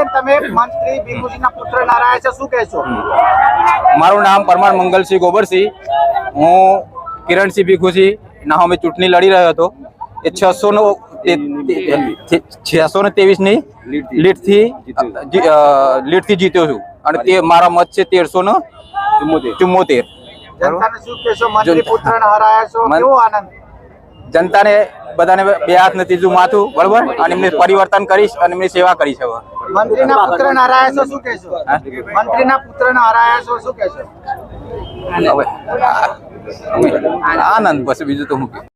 બેન તમે મંત્રી ભીખુજીના પુત્ર નારાયણ છે, શું કહેશો? મારું નામ પરમાર મંગલસિંહ ગોબરસિંહ, હું કિરણસિંહ ભીખુજી નામે ચૂંટણી લડી રહ્યો હતો. એ 623ની લીડથી જીત્યો છું અને તે મારા મત છે 1374. જનતાને શું કહેશો? મંત્રી પુત્રને હરાયા છો, કેવો આનંદ? જનતાને બધાને બે હાથ ને ત્રીજું માથું, બરોબર, અને એમને પરિવર્તન કરીશ અને એમની સેવા કરીશ. હવે મંત્રીના પુત્રને હરાયા છો, શું કહેશો? મંત્રીના પુત્રને હરાયા છો, શું કહેશો? હવે આનંદ, પછી બીજું તો હું